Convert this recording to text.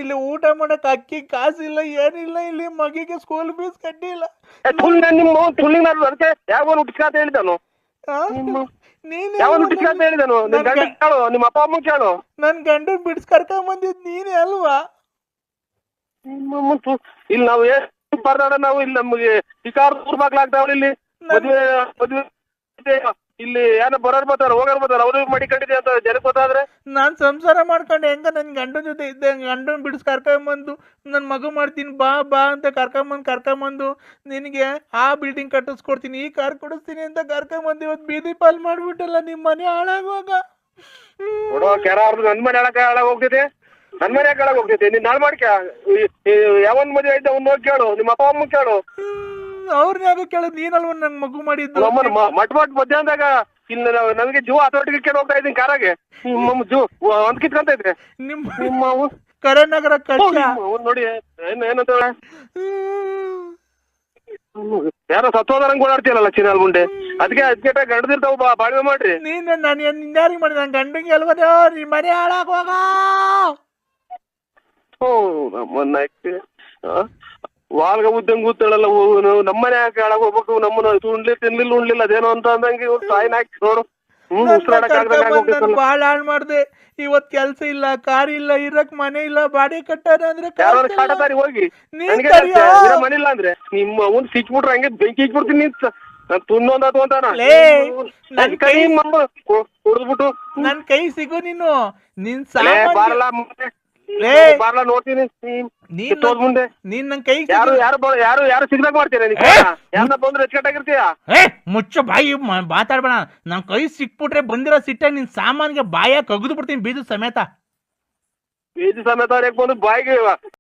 ಇಲ್ಲಿ ಊಟ ಮಾಡಕ್ ಅಕ್ಕಿ ಕಾಸಿಲ್ಲ ಏನಿಲ್ಲ ಇಲ್ಲಿ ಮಗಿಗೆ ಸ್ಕೂಲ್ ಫೀಸ್ ಕಟ್ಟಿಲ್ಲ ನಿಮ್ಮ ತುಳ್ಳಿಗೆ ನಾನು ಅದಕ್ಕೆ ಯಾವ ಹುಟ್ಟಿಸ್ಕ ಹೇಳಿದನು ನೀನ್ ಯಾವ ಹುಟ್ಟಿಸ್ಕ ಹೇಳಿದನು ನಿನ್ ಗಂಡ ಕೇಳು ನಿಮ್ಮ ಅಪ್ಪ ಅಮ್ಮ ಕೇಳು ನನ್ ಗಂಡ ಬಿಡ್ಸ್ ಕರ್ಕೊಂಡ್ ಬಂದಿದ್ ನೀನೇ ಅಲ್ವಾ ಇಲ್ಲಿ ನಾವು ಏನ್ ಬರ್ದಾಡ ನಾವು ಇಲ್ಲಿ ನಮ್ಗೆ ಶಿಕಾರ ಊರ್ ಬಾಗ್ಲಾಗ್ತಾವಲ್ಲ ಇಲ್ಲಿ ಮದ್ವೆ ಮದ್ವೆ ಇಲ್ಲಿ ಏನೋ ಬರೋರ್ ಬರ್ತಾರ ಹೋಗೋರ್ ಬರ್ತಾರ ಅವ್ರಿಗೆ ಮಾಡಿಕೊಂಡಿದೆ ಅಂತ ಜನಕ್ಕೆ ಗೊತ್ತಾದ್ರೆ ನಾನ್ ಸಂಸಾರ ಮಾಡ್ಕೊಂಡು ಹೆಂಗ ನನ್ ಗಂಡನ ಜೊತೆ ಇದ್ದೆ ಗಂಡನ್ ಬಿಡಿಸ್ ಕರ್ಕೊಂಬಂದು ನನ್ ಮಗು ಮಾಡ್ತೀನಿ ಬಾ ಬಾ ಅಂತ ಕರ್ಕೊಂಬಂದು ನಿನಗೆ ಆ ಬಿಲ್ಡಿಂಗ್ ಕಟ್ಟಿಸ್ಕೊಡ್ತೀನಿ ಈ ಕಾರ್ ಕೊಡಿಸ್ತೀನಿ ಅಂತ ಕರ್ಕೊಂಬಂದು ಇವತ್ತು ಬೀದಿ ಪಾಲ್ ಮಾಡ್ಬಿಟ್ಟಲ್ಲ ನಿಮ್ ಮನೆ ಹಾಳಾಗುವಾಗ ನೋಡೋ ಕೆರ ಅವ್ರದ್ದು ನನ್ ಮನೆ ಹಾಳಾಗ ಹೋಗ್ತೈತೆ ನನ್ ಮನೆ ಹಾಳಾಗ ಹೋಗ್ತೈತೆ ನೀನ್ ನಾಳೆ ಮಾಡ್ಕ ಯಾವನ್ ಮದುವೆ ಐತೆ ಅವ್ನು ಹೋಗಿ ಕೇಳು ನಿಮ್ಮ ಅಪ್ಪ ಅಮ್ಮ ಕೇಳು ಅವ್ರನ್ನ ಯಾಕೆ ಕೇಳೋದು ನೀನಲ್ವ ನಂಗೆ ಮಗು ಮಾಡಿದ್ದು ಮಟ್ ಮಧ್ಯಾಹ್ನದಾಗ ಇಲ್ಲಿ ನನಗೆ ಜೀವ ಹತೋಟಿಗೆ ಹೋಗ್ತಾ ಇದ್ದೀನಿ ಕಾರಾಗೆ ನಿಮ್ಮ ಜೀವ ಒಂದ್ ಕಿತ್ಕೊಂತ ಇದ್ರೆ ನಿಮ್ಮ ಕರೆನಗರ ಕಷ್ಟ ನೋಡಿ ಏನಂತ ಯಾರೋ ಸತ್ತೋದಂಗ್ ಓಡಾಡ್ತೀಯಲ್ಲ ಚಿನ್ನಲ್ ಗುಂಡೆ ಅದಕ್ಕೆ ಗಂಡದಿರ್ತಾವ ಬಾಳ್ವೆ ಮಾಡ್ರಿ ನೀನ್ ನಾನು ಯಾರಿಗೆ ಮಾಡಿ ನನ್ ಗಂಡಂಗೆ ಅಲ್ವದ ನೀ ಮನೆ ಹಾಳಾಗುವಾಗ ನಮ್ಮನ್ನ ವಾಲ್ಗ ಉದ್ದಂಗ್ ಕೂತಾಳಲ್ಲ ನಮ್ಮನೆ ಯಾಕೆ ಹಾಳಾಗ ಹೋಗ್ಬೇಕು ನಮ್ಮನ್ನ ತಿನ್ಲಿಲ್ಲ ಉಣ್ಲಿಲ್ಲ ಅದೇನೋ ಅಂತ ಅಂದಂಗೆ ತಾಯಿನ ಹಾಕಿ ನೋಡು ಬಾಳ ಹಾಳ್ ಮಾಡ್ದೆ ಇವತ್ ಕೆಲ್ಸ ಇಲ್ಲ ಕಾರ್ ಇಲ್ಲ ಇರಕ್ ಮನೆ ಇಲ್ಲ ಬಾಡಿ ಕಟ್ಟಾರ ಅಂದ್ರೆ ಹೋಗಿ ಮನೆ ಇಲ್ಲ ಅಂದ್ರೆ ನಿಮ್ಮ ಅವ್ನ್ ಸಿಕ್ಬಿಟ್ರೆ ಹಂಗೆ ಬೆಂಕಿ ಇಕ್ಬಿಡ್ತೀನಿ ತುನ್ನೊಂದು ಅಂತಾನ ಕುಡಿದ್ಬಿಟ್ಟು ನನ್ ಕೈ ಸಿಗು ನೀನು ನಿನ್ ಬಾರ್ಲ ನೋಡ್ತೀನಿ ಮುಂದೆ ನೀನ್ ನನ್ ಕೈ ಯಾರು ಸಿಗ್ದಾಗ ಮಾಡ್ತೀರ ಯಾರನ್ನ ಬಂದ್ರೆ ಹೆಚ್ಚಕಟ್ಟಾಗಿರ್ತೀಯ ಮುಚ್ಚ ಬಾಯಿ ಮಾತಾಡ್ಬೇಡ ನನ್ ಕೈ ಸಿಕ್ಬಿಟ್ರೆ ಬಂದಿರೋ ಸಿಟ್ಟಾಗ ನಿನ್ ಸಾಮಾನ್ಗೆ ಬಾಯ ಕಗದು ಬಿಡ್ತೀನಿ ಬೀಜ ಸಮೇತ ಅವ್ರಿಗೆ ಬಂದು ಬಾಯಿಗೆ